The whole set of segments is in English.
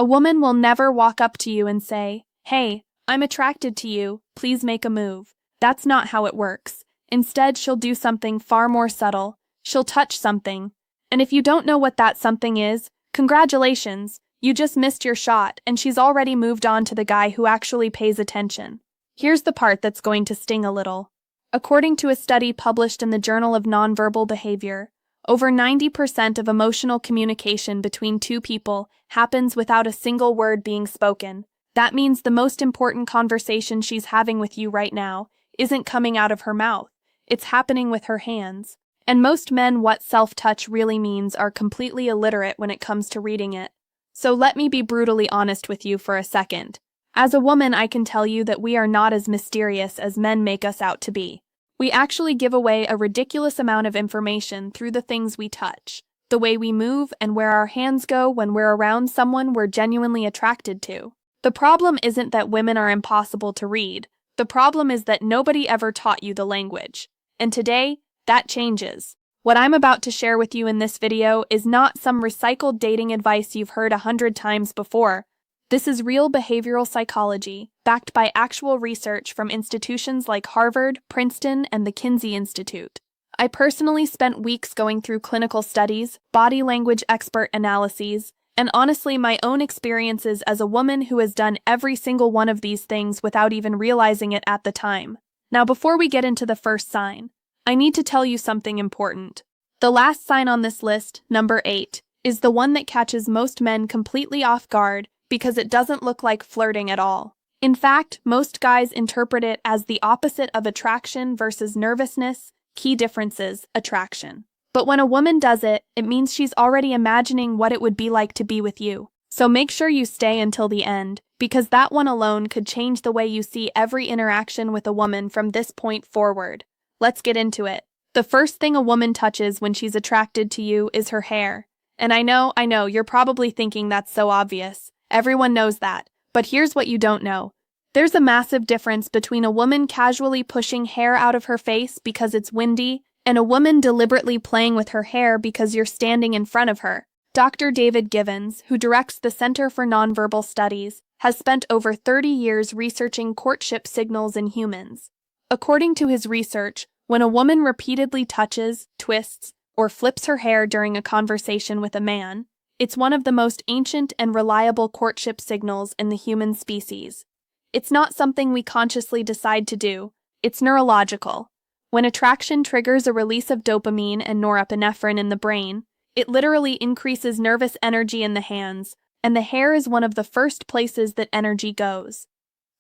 A woman will never walk up to you and say, "Hey, I'm attracted to you, please make a move." That's not how it works. Instead, she'll do something far more subtle. She'll touch something. And if you don't know what that something is, congratulations, you just missed your shot and she's already moved on to the guy who actually pays attention. Here's the part that's going to sting a little. According to a study published in the Journal of Nonverbal Behavior, over 90% of emotional communication between two people happens without a single word being spoken. That means the most important conversation she's having with you right now isn't coming out of her mouth. It's happening with her hands. And most men what self-touch really means are completely illiterate when it comes to reading it. So let me be brutally honest with you for a second. As a woman, I can tell you that we are not as mysterious as men make us out to be. We actually give away a ridiculous amount of information through the things we touch, the way we move, and where our hands go when we're around someone we're genuinely attracted to. The problem isn't that women are impossible to read. The problem is that nobody ever taught you the language. And today, that changes. What I'm about to share with you in this video is not some recycled dating advice you've heard 100 times before. This is real behavioral psychology, backed by actual research from institutions like Harvard, Princeton, and the Kinsey Institute. I personally spent weeks going through clinical studies, body language expert analyses, and honestly my own experiences as a woman who has done every single one of these things without even realizing it at the time. Now, before we get into the first sign, I need to tell you something important. The last sign on this list, number 8, is the one that catches most men completely off guard because it doesn't look like flirting at all. In fact, most guys interpret it as the opposite of attraction versus nervousness. Key differences: attraction. But when a woman does it, it means she's already imagining what it would be like to be with you. So make sure you stay until the end, because that one alone could change the way you see every interaction with a woman from this point forward. Let's get into it. The first thing a woman touches when she's attracted to you is her hair. And I know, you're probably thinking that's so obvious. Everyone knows that. But here's what you don't know. There's a massive difference between a woman casually pushing hair out of her face because it's windy and a woman deliberately playing with her hair because you're standing in front of her. Dr. David Givens, who directs the Center for Nonverbal Studies, has spent over 30 years researching courtship signals in humans. According to his research, when a woman repeatedly touches, twists, or flips her hair during a conversation with a man, it's one of the most ancient and reliable courtship signals in the human species. It's not something we consciously decide to do, it's neurological. When attraction triggers a release of dopamine and norepinephrine in the brain, it literally increases nervous energy in the hands, and the hair is one of the first places that energy goes.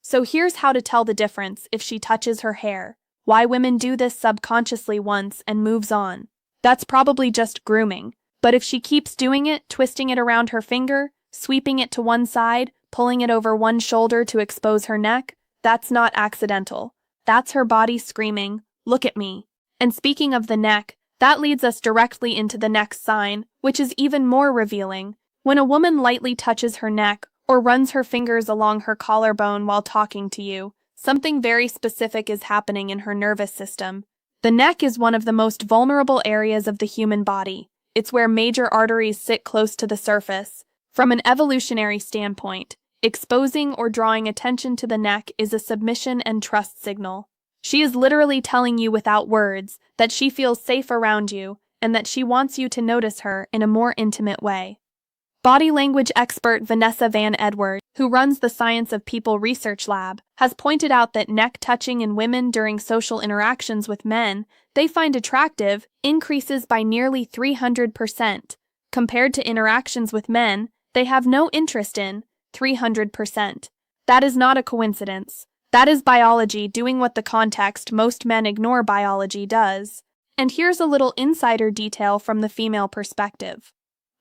So here's how to tell the difference if she touches her hair. Why women do this subconsciously once and moves on. That's probably just grooming. But if she keeps doing it, twisting it around her finger, sweeping it to one side, pulling it over one shoulder to expose her neck, that's not accidental. That's her body screaming, "Look at me." And speaking of the neck, that leads us directly into the next sign, which is even more revealing. When a woman lightly touches her neck or runs her fingers along her collarbone while talking to you, something very specific is happening in her nervous system. The neck is one of the most vulnerable areas of the human body. It's where major arteries sit close to the surface. From an evolutionary standpoint, exposing or drawing attention to the neck is a submission and trust signal. She is literally telling you without words that she feels safe around you and that she wants you to notice her in a more intimate way. Body language expert Vanessa Van Edward, who runs the Science of People Research Lab, has pointed out that neck touching in women during social interactions with men they find attractive increases by nearly 300%. Compared to interactions with men they have no interest in, 300%. That is not a coincidence. That is biology doing what the context most men ignore biology does. And here's a little insider detail from the female perspective.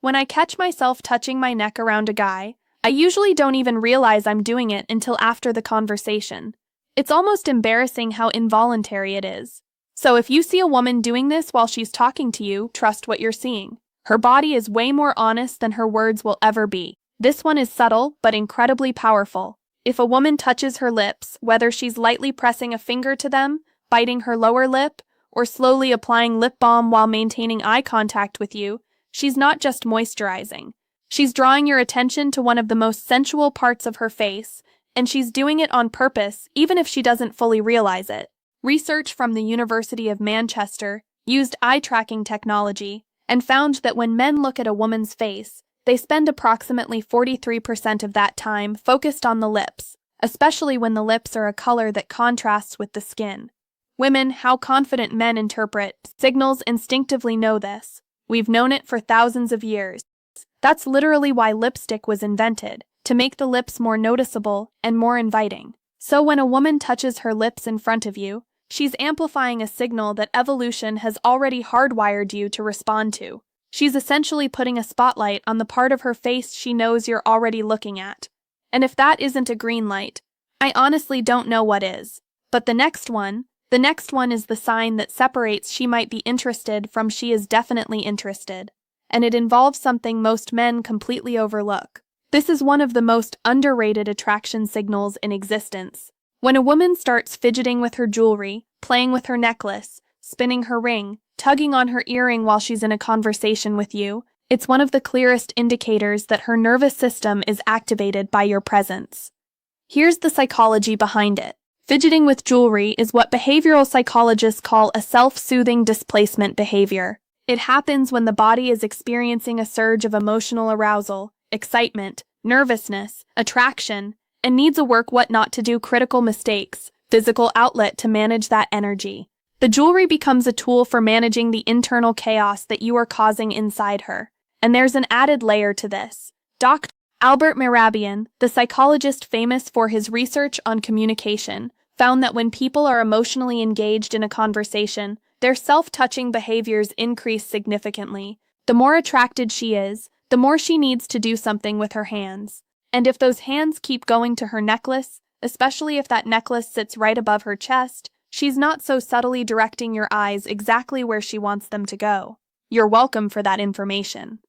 When I catch myself touching my neck around a guy, I usually don't even realize I'm doing it until after the conversation. It's almost embarrassing how involuntary it is. So if you see a woman doing this while she's talking to you, trust what you're seeing. Her body is way more honest than her words will ever be. This one is subtle, but incredibly powerful. If a woman touches her lips, whether she's lightly pressing a finger to them, biting her lower lip, or slowly applying lip balm while maintaining eye contact with you, she's not just moisturizing. She's drawing your attention to one of the most sensual parts of her face, and she's doing it on purpose, even if she doesn't fully realize it. Research from the University of Manchester used eye-tracking technology and found that when men look at a woman's face, they spend approximately 43% of that time focused on the lips, especially when the lips are a color that contrasts with the skin. Women, how confident men interpret signals instinctively know this. We've known it for thousands of years. That's literally why lipstick was invented, to make the lips more noticeable and more inviting. So when a woman touches her lips in front of you, she's amplifying a signal that evolution has already hardwired you to respond to. She's essentially putting a spotlight on the part of her face she knows you're already looking at. And if that isn't a green light, I honestly don't know what is. But the next one is the sign that separates she might be interested from she is definitely interested. And it involves something most men completely overlook. This is one of the most underrated attraction signals in existence. When a woman starts fidgeting with her jewelry, playing with her necklace, spinning her ring, tugging on her earring while she's in a conversation with you, it's one of the clearest indicators that her nervous system is activated by your presence. Here's the psychology behind it. Fidgeting with jewelry is what behavioral psychologists call a self-soothing displacement behavior. It happens when the body is experiencing a surge of emotional arousal, excitement, nervousness, attraction, and needs a what not to do critical mistakes, physical outlet to manage that energy. The jewelry becomes a tool for managing the internal chaos that you are causing inside her. And there's an added layer to this. Dr. Albert Mehrabian, the psychologist famous for his research on communication, found that when people are emotionally engaged in a conversation, their self-touching behaviors increase significantly. The more attracted she is, the more she needs to do something with her hands. And if those hands keep going to her necklace, especially if that necklace sits right above her chest, she's not so subtly directing your eyes exactly where she wants them to go. You're welcome for that information.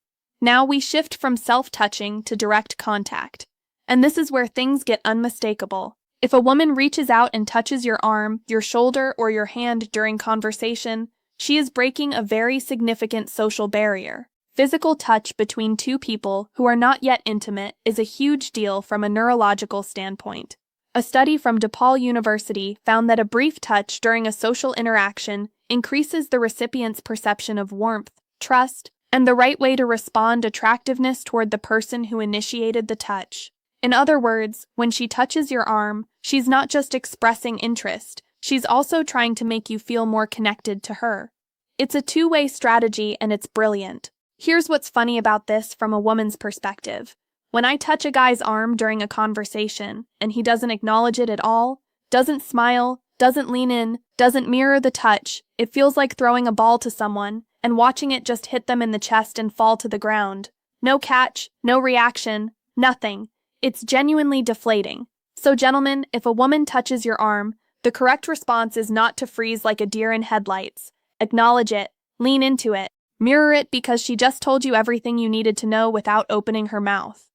Now we shift from self-touching to direct contact. And this is where things get unmistakable. If a woman reaches out and touches your arm, your shoulder, or your hand during conversation, she is breaking a very significant social barrier. Physical touch between two people who are not yet intimate is a huge deal from a neurological standpoint. A study from DePaul University found that a brief touch during a social interaction increases the recipient's perception of warmth, trust, and the right way to respond attractiveness toward the person who initiated the touch. In other words, when she touches your arm, she's not just expressing interest, she's also trying to make you feel more connected to her. It's a two-way strategy and it's brilliant. Here's what's funny about this from a woman's perspective. When I touch a guy's arm during a conversation and he doesn't acknowledge it at all, doesn't smile, doesn't lean in, doesn't mirror the touch, it feels like throwing a ball to someone and watching it just hit them in the chest and fall to the ground. No catch, no reaction, nothing. It's genuinely deflating. So gentlemen, if a woman touches your arm, the correct response is not to freeze like a deer in headlights. Acknowledge it, lean into it, mirror it because she just told you everything you needed to know without opening her mouth.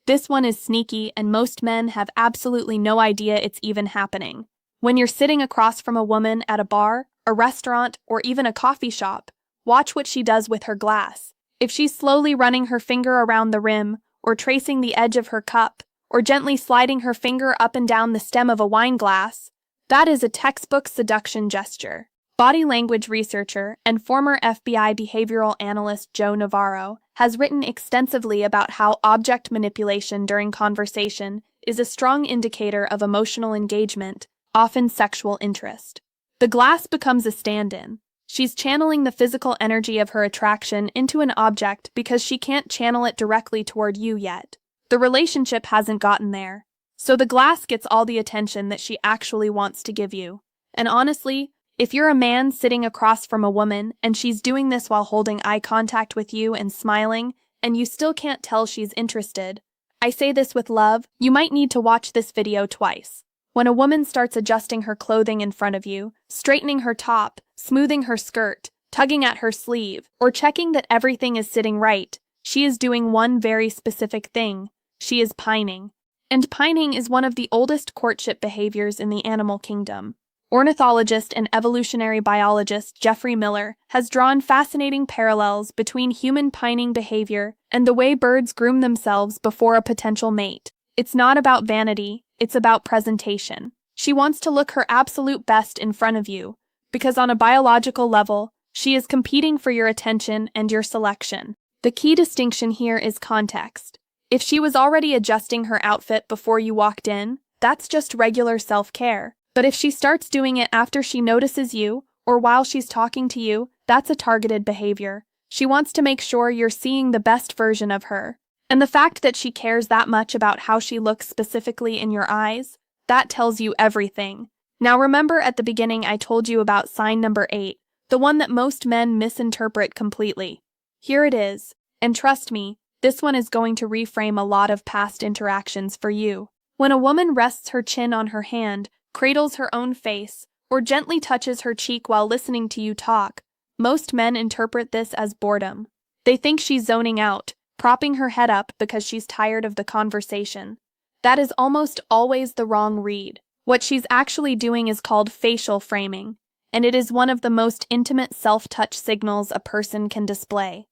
This one is sneaky and most men have absolutely no idea it's even happening. When you're sitting across from a woman at a bar, a restaurant, or even a coffee shop, watch what she does with her glass. If she's slowly running her finger around the rim, or tracing the edge of her cup, or gently sliding her finger up and down the stem of a wine glass, that is a textbook seduction gesture. Body language researcher and former FBI behavioral analyst Joe Navarro has written extensively about how object manipulation during conversation is a strong indicator of emotional engagement, often sexual interest. The glass becomes a stand-in. She's channeling the physical energy of her attraction into an object because she can't channel it directly toward you yet. The relationship hasn't gotten there. So the glass gets all the attention that she actually wants to give you. And honestly, if you're a man sitting across from a woman and she's doing this while holding eye contact with you and smiling, and you still can't tell she's interested, I say this with love, you might need to watch this video twice. When a woman starts adjusting her clothing in front of you, straightening her top, smoothing her skirt, tugging at her sleeve, or checking that everything is sitting right, she is doing one very specific thing. She is pining. And pining is one of the oldest courtship behaviors in the animal kingdom. Ornithologist and evolutionary biologist Jeffrey Miller has drawn fascinating parallels between human pining behavior and the way birds groom themselves before a potential mate. It's not about vanity, it's about presentation. She wants to look her absolute best in front of you, because on a biological level, she is competing for your attention and your selection. The key distinction here is context. If she was already adjusting her outfit before you walked in, that's just regular self-care. But if she starts doing it after she notices you, or while she's talking to you, that's a targeted behavior. She wants to make sure you're seeing the best version of her. And the fact that she cares that much about how she looks specifically in your eyes, that tells you everything. Now remember at the beginning I told you about sign number 8, the one that most men misinterpret completely. Here it is, and trust me, this one is going to reframe a lot of past interactions for you. When a woman rests her chin on her hand, cradles her own face, or gently touches her cheek while listening to you talk, most men interpret this as boredom. They think she's zoning out, propping her head up because she's tired of the conversation. That is almost always the wrong read. What she's actually doing is called facial framing, and it is one of the most intimate self-touch signals a person can display.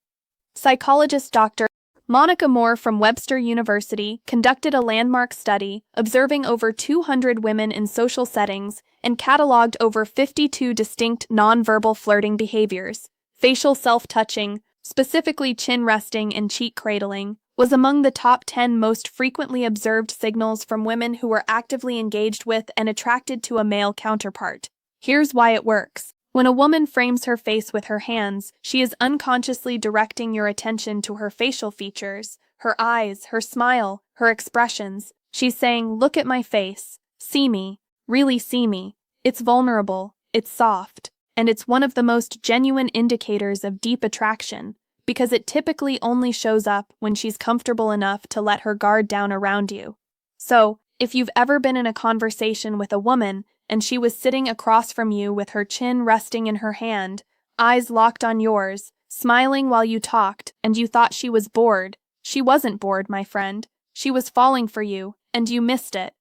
Psychologist Dr. Monica Moore from Webster University conducted a landmark study observing over 200 women in social settings and cataloged over 52 distinct nonverbal flirting behaviors. Facial self-touching, specifically chin resting and cheek cradling, was among the top 10 most frequently observed signals from women who were actively engaged with and attracted to a male counterpart. Here's why it works. When a woman frames her face with her hands, she is unconsciously directing your attention to her facial features, her eyes, her smile, her expressions. She's saying, "Look at my face. See me. Really see me. It's vulnerable. It's soft." And it's one of the most genuine indicators of deep attraction, because it typically only shows up when she's comfortable enough to let her guard down around you. So, if you've ever been in a conversation with a woman and she was sitting across from you with her chin resting in her hand, eyes locked on yours, smiling while you talked, and you thought she was bored, she wasn't bored, my friend. She was falling for you, and you missed it.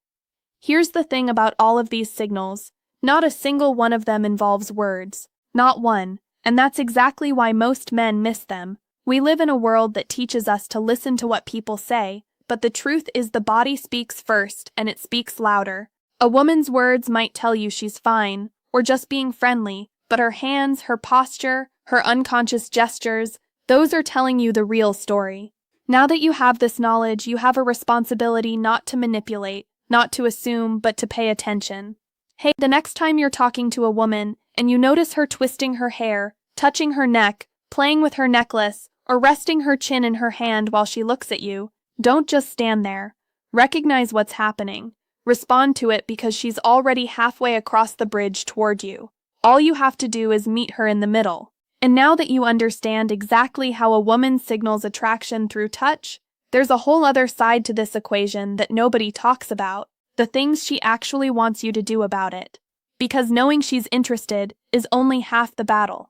Here's the thing about all of these signals. Not a single one of them involves words. Not one. And that's exactly why most men miss them. We live in a world that teaches us to listen to what people say, but the truth is the body speaks first, and it speaks louder. A woman's words might tell you she's fine, or just being friendly, but her hands, her posture, her unconscious gestures, those are telling you the real story. Now that you have this knowledge, you have a responsibility not to manipulate, not to assume, but to pay attention. Hey, the next time you're talking to a woman, and you notice her twisting her hair, touching her neck, playing with her necklace, or resting her chin in her hand while she looks at you, don't just stand there. Recognize what's happening. Respond to it because she's already halfway across the bridge toward you. All you have to do is meet her in the middle. And now that you understand exactly how a woman signals attraction through touch, there's a whole other side to this equation that nobody talks about, the things she actually wants you to do about it. Because knowing she's interested is only half the battle.